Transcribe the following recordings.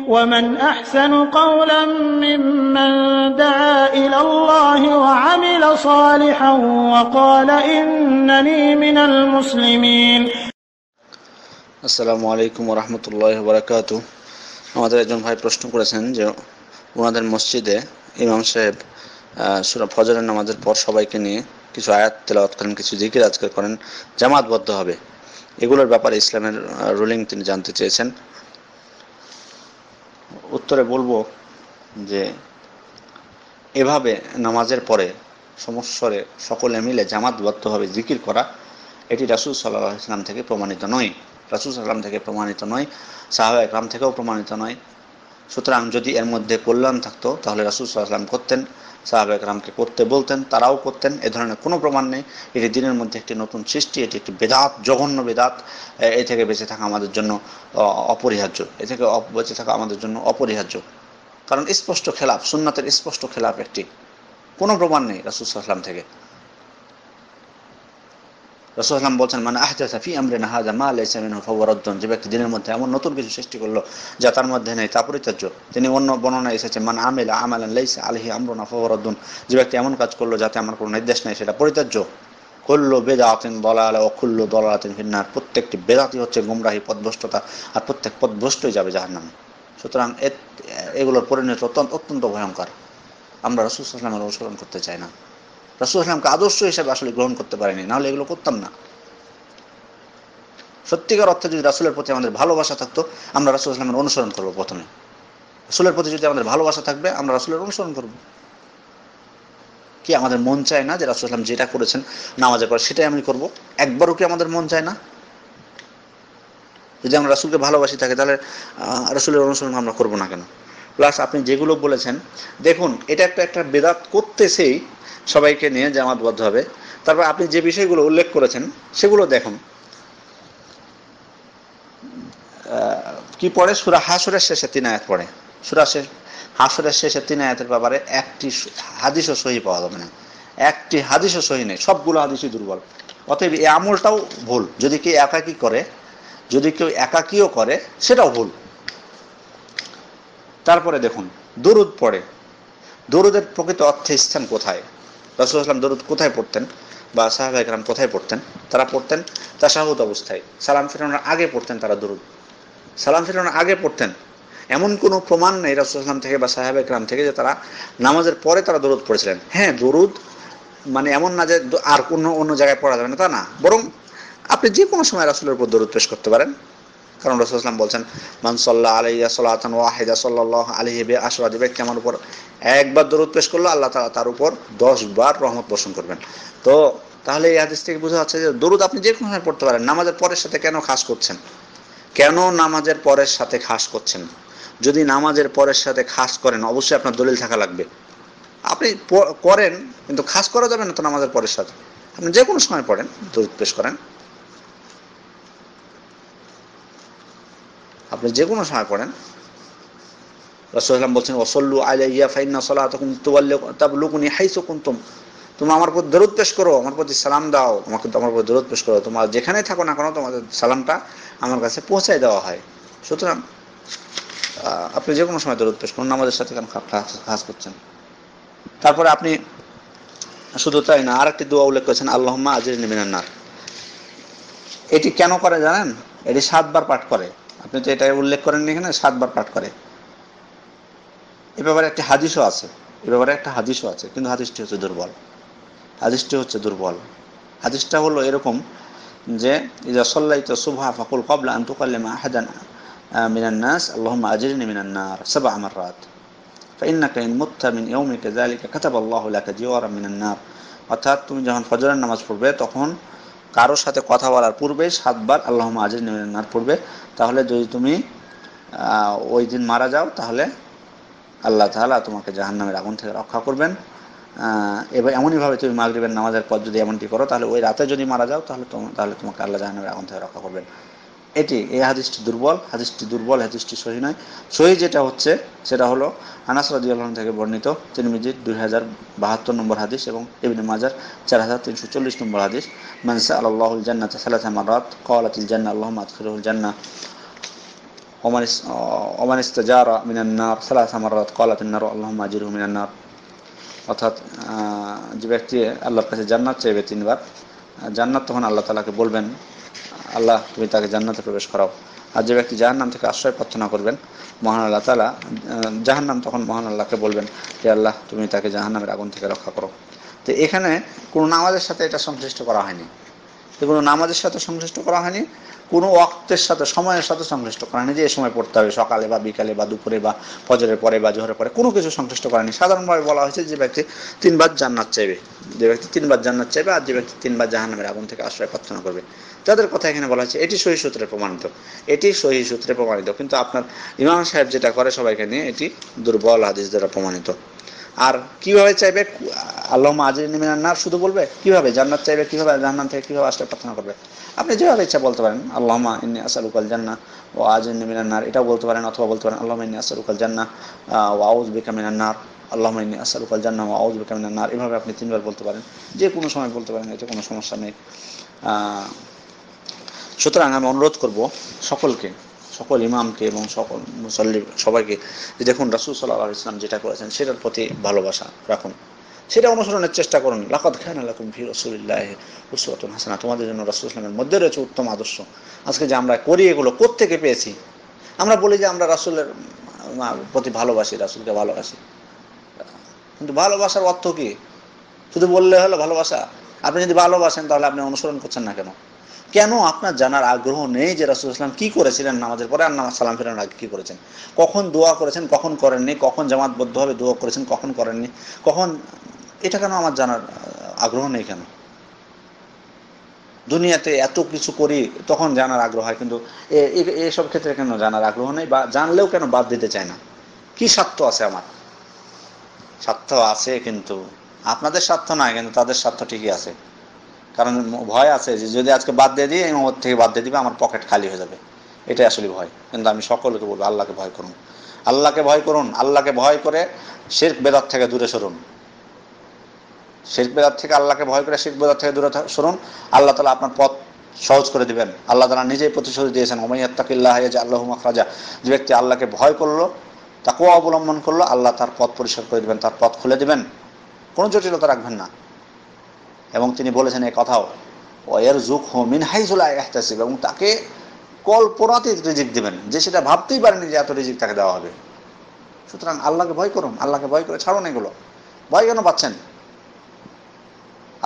ومن أحسن قولا ممن دعا إلى الله وعمل صالحا وقال إنني من المسلمين. আসসালামু আলাইকুম ওয়া রাহমাতুল্লাহি ওয়া বারাকাতুহু। আমাদের একজন ভাই প্রশ্ন করেছেন যে ওনাদের মসজিদে ইমাম সাহেব সূরা ফজরের নামাজের পর সবাইকে নিয়ে কিছু আয়াত তেলাওয়াত করেন, কিছু জিকির আজকার করেন, জামাতবদ্ধ হবে, এগুলোর ব্যাপারে ইসলামের রুলিং তিনি জানতে চেয়েছেন। উত্তরে বলবো যে এভাবে নামাজের পরে সমস্বরে সকলে মিলে জামাতবদ্ধভাবে জিকির করা এটি রাসূল সাল্লাল্লাহু আলাইহি ওয়াসাল্লাম থেকে প্রমাণিত নয়, রাসূল সাল্লাল্লাহু আলাইহি ওয়াসাল্লাম থেকে প্রমাণিত নয়, সাহাবায়ে কেরাম থেকেও প্রমাণিত নয়। সুতরাং যদি এর মধ্যে কল্যাণ থাকতো তাহলে রাসূল সাল্লাল্লাহু আলাইহি ওয়াসাল্লাম করতেন, সাহাবায়ে কেরামকে করতে বলতেন, তারাও করতেন। এ ধরনের কোনো প্রমাণ নেই। এটি দিনের মধ্যে একটি নতুন সৃষ্টি, এটি একটি বেদাত, জঘন্য বেদাত। এ থেকে বেঁচে থাকা আমাদের জন্য অপরিহার্য, এ থেকে বেঁচে থাকা আমাদের জন্য অপরিহার্য, কারণ স্পষ্ট খেলাফ, সুন্নাতের স্পষ্ট খেলাফ, একটি কোনো প্রমাণ নেই রাসূল সাল্লাল্লাহু আলাইহি ওয়াসাল্লাম থেকে। রাসূল সাল্লাল্লাহু আলাইহি ওয়াসাল্লাম বলছেন, মান আহদাসা ফি আমরিনা হাযা মা লাইসা মিনহু ফাহুয়া রাদ্দুন, যে ব্যক্তি দিনের মধ্যে এমন নতুন কিছু সৃষ্টি করলো যা তার মধ্যে নেই তা পরিত্যাজ্য। তিনি অন্য বর্ণনায় এসেছে, মান আমিলা আমালান লাইসা আলাইহি আমরুনা ফাহুয়া রাদ্দুন, যে ব্যক্তি এমন কাজ করলো যাতে আমার কোনো নির্দেশ নেই সেটা পরিত্যাজ্য। কুল্লু বিদআতিন দালালা ওয়া কুল্লু দালালাতিন ফিন্নার, প্রত্যেকটি বেদাতই হচ্ছে গোমরাহি, পথভ্রষ্টতা, আর প্রত্যেক পথভ্রষ্টই যাবে জাহান্নামে। সুতরাং এগুলোর পরিণতি অত্যন্ত ভয়ঙ্কর। আমরা রাসূল সাল্লাল্লাহু আলাইহি ওয়াসাল্লামের অনুসরণ করতে চাই না, রাসূল সাল্লাল্লাহু আলাইহি ওয়াসাল্লামকে আদর্শ হিসেবে আসলে গ্রহণ করতে পারিনি, নাহলে এগুলো করতাম না। সত্যিকার অর্থে যদি রাসূলের প্রতি আমাদের ভালোবাসা থাকতো আমরা রাসূল সাল্লাল্লাহু আলাইহি ওয়াসাল্লামের অনুসরণ করবো। প্রথমে রাসূলের প্রতি যদি আমাদের ভালোবাসা থাকবে আমরা রাসূলের অনুসরণ করব। কি আমাদের মন চায় না যে রাসূল সাল্লাল্লাহু আলাইহি ওয়াসাল্লাম যেটা করেছেন নামাজের পর সেটাই আমি করব? একবারও কি আমাদের মন চায় না? যদি আমরা রাসূলকে ভালোবাসি থাকে তাহলে রাসূলের অনুসরণ আমরা করব না কেন? প্লাস আপনি যেগুলো বলেছেন, দেখুন এটা একটা বেদাত করতেছেই সবাইকে নিয়ে জামাতবদ্ধ হবে। তারপর আপনি যে বিষয়গুলো উল্লেখ করেছেন সেগুলো দেখুন, কি পড়ে? সূরা হাশরের শেষে 3 আয়াত পড়ে। সূরা হাশরের শেষে 3 আয়াতের ব্যাপারে একটি হাদিসও সহিহ পাওয়া যাবে না, একটি হাদিসও সহিহ নেই, সবগুলো হাদিসই দুর্বল। অতএব এই আমলটাও ভুল। যদি কেউ একাকীও করে সেটাও ভুল। তারপরে দেখুন দরুদ পড়ে, দরুদের প্রকৃত অর্থে স্থান কোথায়? রাসূল সাল্লাল্লাহু আলাইহি ওয়াসাল্লাম দরুদ কোথায় পড়তেন বা সাহাবায়ে কেরাম কোথায় পড়তেন? তারা পড়তেন তাশাহুদ অবস্থায়, সালাম ফিরানোর আগে পড়তেন। তারা দরুদ সালাম ফিরানোর আগে পড়তেন। এমন কোনো প্রমাণ নেই রাসূল সাল্লাল্লাহু আলাইহি ওয়াসাল্লাম থেকে বা সাহাবায়ে কেরাম থেকে যে তারা নামাজের পরে তারা দরুদ পড়েছিলেন। হ্যাঁ, দরুদ মানে এমন না যে আর অন্য জায়গায় পড়া যাবে না, তা না, বরং আপনি যে কোনো সময় রাসূলের উপর দরুদ পেশ করতে পারেন। কারণ রাসূল সাল্লাল্লাহু আলাইহি ওয়াসাল্লাম বলছেন, মান সাল্লা আলাইয়া সালাতান ওয়াহিদা সাল্লাল্লাহু আলাইহি বিআশরা, যে ব্যক্তি আমার উপর একবার দরুদ পেশ করলো আল্লাহ তাআলা তার উপর 10 বার রহমত বর্ষণ করবেন। তো তাহলে এই হাদিস থেকে বোঝা যাচ্ছে যে দরুদ আপনি যে কোনো সময় পড়তে পারেন। নামাজের পরের সাথে কেন খাস করছেন? কেন নামাজের পরের সাথে খাস করছেন? যদি নামাজের পরের সাথে খাস করেন অবশ্যই আপনার দলিল থাকা লাগবে। আপনি করেন কিন্তু খাস করা যাবে না তো নামাজের পরের সাথে। আপনি যে কোনো সময় পড়েন, দরুদ পেশ করেন, আপনি যে কোনো সময় পড়েন। রাসূল সাল্লাল্লাহু আলাইহি ওয়াসাল্লাম বলছেন, ওয়াসাল্লু আলাইয়া ফাইন্না সালাতাকুম তাবলুগুনি হাইসু কুনতুম, তুমি আমার প্রতি দরুদ পেশ করো, আমার প্রতি সালাম দাও, আমার প্রতি দরুদ পেশ করো, তোমার যেখানে থাকো না কেন তোমাদের সালামটা আমার কাছে পৌঁছায় দেওয়া হয়। সুতরাং আপনি যে কোনো সময় দরুদ পেশ করুন, নামাজের সাথে কেন খাস করছেন? তারপরে আপনি শুধু তাই না, আরেকটি দোয়া উল্লেখ করেছেন, আল্লাহুম্মা আজিরনি মিনান নার। এটি কেন করে জানেন? এটি 7 বার পাঠ করে। আপনি তো এটা উল্লেখ করেননি এখানে, 7 বার পাঠ করে। এ ব্যাপারে একটা হাদিসও আছে, কিন্তু হাদিসটি হচ্ছে দুর্বল। হাদিসটা হলো এরকম যে ইযা সাল্লাইতা সুবহা ফাকুল ক্বাবলা আন তুকাল্লিমা আহাদান মিনান নাস আল্লাহুম্মা আজিরনি মিনান নার 7 মাররাত ফাইন্নাকা ইন মুত্তা মিন ইয়াউমিকা যালিকা কাতাবাল্লাহু লাকা জিওয়ারাম মিনান নার। অর্থাৎ তুমি যখন ফজরের নামাজ পড়বে তখন কারোর সাথে কথা বলার পূর্বে 7 বার আল্লাহুম্মা আজিরনি মিনান নার পড়বে। তাহলে যদি তুমি ওই দিন মারা যাও তাহলে আল্লাহ তাআলা তোমাকে জাহান্নামের আগুন থেকে রক্ষা করবেন। এবার এমনইভাবে তুমি মাগরিবের নামাজের পর যদি এমনটি করো তাহলে ওই রাতে যদি মারা যাও তাহলে তোমাকে আল্লাহ জাহান্নামের আগুন থেকে রক্ষা করবেন। এই হাদিসটি দুর্বল, হাদিসটি সহিহ নয়। সহিহ যেটা হচ্ছে সেটা হলো আনাস রাদিয়াল্লাহু আনহু থেকে বর্ণিত, তিরমিজির 2072 নম্বর হাদিস এবং ইবনে মাজার 4340 নম্বর হাদিস, মান সাআলাল্লাহুল জান্নাতা সালাসা মাররাত ক্বালাতিল জান্নাহ আল্লাহুম্মা আদখিলহুল জান্নাহ ওমান ইস্তাজারা মিনান নার সালাসা মাররাত ক্বালাতিন নার আল্লাহুম্মা আজিরহু মিনান নার। অর্থাৎ যে ব্যক্তি আল্লাহর কাছে জান্নাত চাইবে 3 বার, জান্নাত তখন আল্লাহ তাআলাকে বলবেন, আল্লাহ তুমি তাকে জান্নাতে প্রবেশ করাও। আর যে ব্যক্তি জাহান্নাম থেকে আশ্রয় প্রার্থনা করবেন, মহান আল্লাহ তাআলা জাহান্নাম তখন মহান আল্লাহকে বলবেন যে আল্লাহ তুমি তাকে জাহান্নামের আগুন থেকে রক্ষা করো। তো এখানে কোনো নামাজের সাথে এটা সংশ্লিষ্ট করা হয়নি, কোনো নামাজের সাথে সংশ্লিষ্ট করা হয়নি, কোনো ওয়াক্তের সাথে সময়ের সাথে সংশ্লিষ্ট করা হয়নি যে এই সময় পড়তে হবে, সকালে বা বিকালে বা দুপুরে বা ফজরের পরে বা জোহরের পরে, কোনো কিছু সংশ্লিষ্ট করা হয়নি। সাধারণভাবে বলা হয়েছে যে ব্যক্তি 3 বার জান্নাত চাইবে, যে ব্যক্তি 3 বার জান্নাত চাইবে আর যে ব্যক্তি 3 বার জাহান্নামের আগুন থেকে আশ্রয় প্রার্থনা করবে, তাদের কথা এখানে বলা হয়েছে। এটি সহিহ সূত্রে প্রমাণিত, এটি সহিহ সূত্রে প্রমাণিত। কিন্তু আপনার ইমাম সাহেব যেটা করে সবাইকে নিয়ে, এটি দুর্বল হাদিস দ্বারা প্রমাণিত। আর কিভাবে চাইবে? আল্লাহুম্মা আজিরনি মিনান নার শুধু বলবে? কিভাবে জান্নাত চাইবে? কিভাবে জাহান্নাম থেকে কিভাবে আশ্রয় প্রার্থনা করবে? আপনি যেভাবে ইচ্ছা বলতে পারেন, আল্লাহুম্মা ইন্নী আসআলুকাল জান্নাহ ওয়া আজিরনি মিনান নার, এটাও বলতে পারেন। অথবা বলতে পারেন আল্লাহুম্মা ইন্নী আসআলুকাল জান্নাহ ওয়া আউযু বিকা মিনান নার, আল্লাহুম্মা ইন্নী আসআলুকাল জান্নাহ ওয়া আউযু বিকা মিনান নার। এভাবে আপনি 3 বার বলতে পারেন, যে কোনো সময় বলতে পারেন, এতে কোনো সমস্যা নেই। সুতরাং আমি অনুরোধ করব সকলকে, সকল ইমামকে এবং সকল মুসল্লি সবাইকে, যে দেখুন রাসূল সাল্লাল্লাহু আলাইহি ওয়াসাল্লাম যেটা করেছেন সেটার প্রতি ভালোবাসা রাখুন, সেটা অনুসরণের চেষ্টা করুন। লাকাদ কানা লাকুম ফি রাসূলিল্লাহি উসওয়াতুন হাসানাহ, তোমাদের জন্য রাসূল সাল্লাল্লাহু আলাইহি ওয়াসাল্লামের মধ্যে রয়েছে উত্তম আদর্শ। আজকে যে আমরা করি এগুলো কোত্থেকে পেয়েছি? আমরা বলি যে আমরা রাসূলের প্রতি ভালোবাসি, রাসূলকে ভালোবাসি, কিন্তু ভালোবাসার অর্থ কি? শুধু বললে হলো ভালোবাসা? আপনি যদি ভালোবাসেন তাহলে আপনি অনুসরণ করছেন না কেন? কেন আপনার জানার আগ্রহ নেই যে রাসূল সাল্লাল্লাহু আলাইহি ওয়াসাল্লাম কি করেছিলেন নামাজের পরে আর নামাজ সালাম ফেরানোর আগে কি করেছেন, কখন দোয়া করেছেন, কখন করেননি, কখন জামাতবদ্ধভাবে দোয়া করেছেন, কখন করেননি, কখন? এটা কেন আমার জানার আগ্রহ নেই কেন? দুনিয়াতে এত কিছু করি তখন জানার আগ্রহ হয়, কিন্তু এইসব ক্ষেত্রে কেন জানার আগ্রহ নেই? বা জানলেও কেন বাদ দিতে চায় না? কি স্বার্থ আছে আমার? স্বার্থ আছে, কিন্তু আপনাদের স্বার্থ নয়, কিন্তু তাদের স্বার্থ ঠিকই আছে। কারণ ভয় আছে যে যদি আজকে বাদ দিয়ে দিই, ইমামত থেকে বাদ দিয়ে দিবে, আমার পকেট খালি হয়ে যাবে, এটাই আসলে ভয়। কিন্তু আমি সকলকে বলবো আল্লাহকে ভয় করুন, আল্লাহকে ভয় করুন, আল্লাহকে ভয় করে শিরক বেদাত থেকে দূরে সরুন। শিরক বেদাত থেকে, আল্লাহকে ভয় করে শিরক বেদাত থেকে দূরে সরুন। আল্লাহ তাআলা আপনার পথ সহজ করে দিবেন। আল্লাহ তাআলা নিজেই প্রতিশ্রুতি দিয়েছেন, ওয়া মান ইয়াত্তাকিল্লাহা ইয়াজআল লাহু মাখরাজা, যে ব্যক্তি আল্লাহকে ভয় করলো, তাকওয়া অবলম্বন করলো, আল্লাহ তার পথ পরিষ্কার করে দিবেন, তার পথ খুলে দিবেন, কোনো জটিলতা রাখবেন না। এবং তিনি বলেছেন এই কথাও, ওয়ারযুকহু মিন হাইসু লা ইয়াহতাসিব, এবং তাকে কল্পনাতীত রিজিক দিবেন, যে সেটা ভাবতেই পারেনি যে এত রিজিক তাকে দেওয়া হবে। সুতরাং আল্লাহকে ভয় করুন, আল্লাহকে ভয় করে ছাড়ুন এগুলো। ভয় কেন পাচ্ছেন?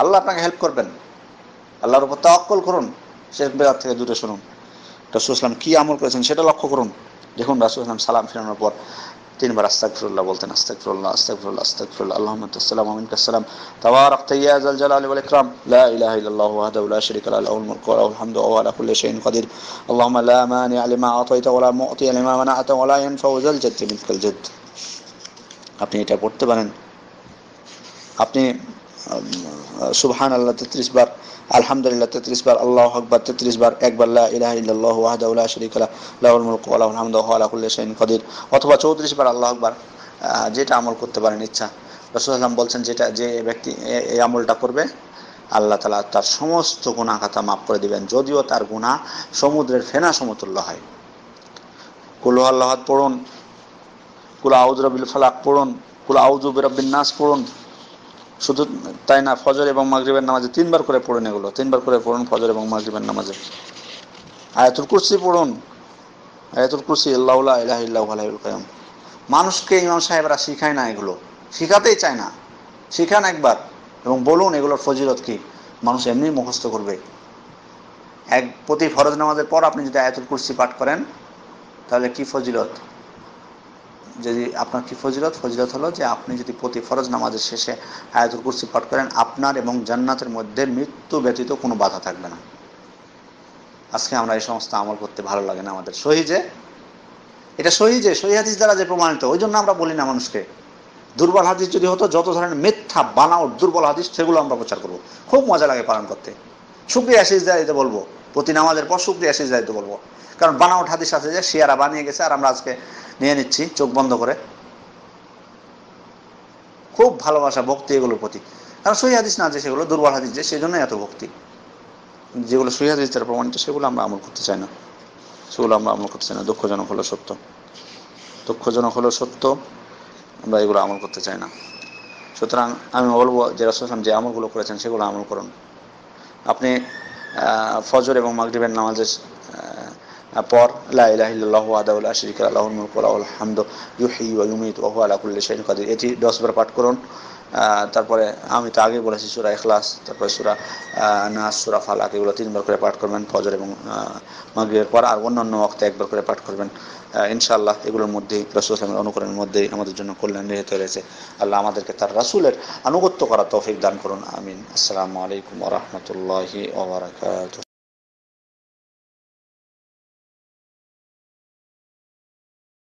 আল্লাহ আপনাকে হেল্প করবেন। আল্লাহর উপর তাওয়াক্কুল করুন, শিরক বিদআত থেকে দূরে সরুন। রাসূল সাল্লাল্লাহু আলাইহি ওয়াসাল্লাম কি আমল করেছেন সেটা লক্ষ্য করুন। দেখুন রাসূল সাল্লাল্লাহু আলাইহি ওয়াসাল্লাম সালাম ফেরানোর পর 3 বার আস্তাগফিরুল্লাহ বলতেন, আস্তাগফিরুল্লাহ আস্তাগফিরুল্লাহ আস্তাগফিরুল্লাহ, আল্লাহুম্মা আনতাস সালাম ওয়া মিনকাস সালাম, তাবারাকতা ইয়া যাল জালালি ওয়াল ইকরাম, লা ইলাহা ইল্লাল্লাহু ওয়াহদাহু লা শারীকা লাহু লাহুল মুলকু ওয়া লাহুল হামদু ওয়া হুয়া আলা কুল্লি শাইইন কাদির, আল্লাহুম্মা লা মানি'a লিমা আ'তাইতা ওয়া লা মু'তিয়া লিমা মানা'তা ওয়া লা ইয়ানফা'ু যাল জাদ্দি মিনকাল জাদ্দ। আপনি এটা পড়তে পারেন। আপনি সুবহানাল্লাহ 33 বার, আলহামদুলিল্লাহ 33 বার, আল্লাহু আকবার 33 বার, একবার লা ইলাহা ইল্লাল্লাহু ওয়াহদাহু লা শারীকা লাহু লাহুল মুলকু ওয়া লাহুল হামদু ওয়া হুয়া আলা কুল্লি শাইইন কাদির, অথবা 34 বার আল্লাহু আকবার, যেটা আমল করতে পারেন ইচ্ছা। রাসূল সাল্লাল্লাহু আলাইহি ওয়াসাল্লাম বলছেন যে ব্যক্তি এই আমলটা করবে, আল্লাহ তাআলা তার সমস্ত গুনাহ খাতা মাফ করে দিবেন, যদিও তার গুনাহ সমুদ্রের ফেনা সমতুল্য হয়। কুল হুয়াল্লাহু আহাদ পড়ুন, কুল আউযু বিল ফালাক পড়ুন, কুল আউযু বিরাব্বিন নাস পড়ুন। শুধু তাই না, ফজর এবং মাগরিবের নামাজে 3 বার করে পড়ুন, এগুলো 3 বার করে পড়ুন ফজর এবং মাগরিবের নামাজে। আয়াতুল কুরসি পড়ুন, আয়াতুল কুরসি, আল্লাহু লা ইলাহা ইল্লা হুয়াল হাইয়ুল কাইয়ুম। মানুষকে ইমাম সাহেবরা শিখায় না এগুলো, শিখাতেই চায় না। শিখান একবার এবং বলুন এগুলোর ফজিলত কি, মানুষ এমনি মুখস্থ করবে। প্রতি ফরজ নামাজের পর আপনি যদি আয়াতুল কুরসি পাঠ করেন তাহলে কি ফজিলত? যদি আপনার কি ফজিলত? ফজিলত হলো যে আপনি যদি প্রতি ফরজ নামাজের শেষে আয়াতুল কুরসি পাঠ করেন, আপনার এবং জান্নাতের মধ্যে মৃত্যু ব্যতীত কোনো বাধা থাকবে না। আজকে আমরা এই সমস্ত আমল করতে ভালো লাগে না আমাদের। এটা সহিহ হাদিস দ্বারা যে প্রমাণিত, ওই জন্য আমরা বলি না মানুষকে। দুর্বল হাদিস যদি হতো, যত ধরনের মিথ্যা বানাও দুর্বল হাদিস, সেগুলো আমরা প্রচার করবো, খুব মজা লাগে পালন করতে। শুকরিয়া সিজদা দিতে বলবো, প্রতি নামাজের পর শুকরিয়া সিজদা দিতে বলবো। কারণ বানাওয়াট হাদিস আছে যে শিয়ারা বানিয়ে গেছে, আর আমরা আজকে নিয়ে নিচ্ছি চোখ বন্ধ করে। খুব ভালোবাসা, ভক্তি এগুলোর প্রতি। কারণ সহিহ হাদিস না যে সেগুলো, দুর্বল হাদিস যে, সেই জন্য এত ভক্তি। যেগুলো সহিহ হাদিস দ্বারা প্রমাণিত সেগুলো আমরা আমল করতে চাই না। সেগুলো আমরা আমল করতে চাই না। দুঃখজনক হলো সত্য, দুঃখজনক হলো সত্য, আমরা এগুলো আমল করতে চাই না। সুতরাং আমি বলবো যে রাসূল সাল্লাল্লাহু আলাইহি ওয়াসাল্লাম যে আমলগুলো করেছেন সেগুলো আমল করুন। আপনি ফজর এবং মাগরিবের নামাজের পর লা ইলাহা ইল্লাল্লাহু ওয়াহদাহু লা শারীকা লাহু লাহুল মুলকু ওয়া লাহুল হামদু ইউহয়ি ওয়া ইউমীতু ওয়া হুয়া আলা কুল্লি শাইইন কাদির, এটি 10 বার পাঠ করুন। তারপরে আমি তো আগে বলেছি সূরা ইখলাস, তারপরে সূরা নাস, সূরা ফালাক, এগুলো 3 বার করে পাঠ করবেন ফজর এবং মাগরিবের পর, আর অন্যান্য ওয়াক্তে 1 বার করে পাঠ করবেন। ইনশাআল্লাহ এগুলোর মধ্যেই রাসূল সাল্লাল্লাহু আলাইহি ওয়াসাল্লামের অনুকরণের মধ্যেই আমাদের জন্য কল্যাণ নিহিত রয়েছে। আল্লাহ আমাদেরকে তার রাসূলের আনুগত্য করার তৌফিক দান করুন, আমিন। আসসালামু আলাইকুম ওয়া রাহমাতুল্লাহি ওয়া বারাকাতুহু।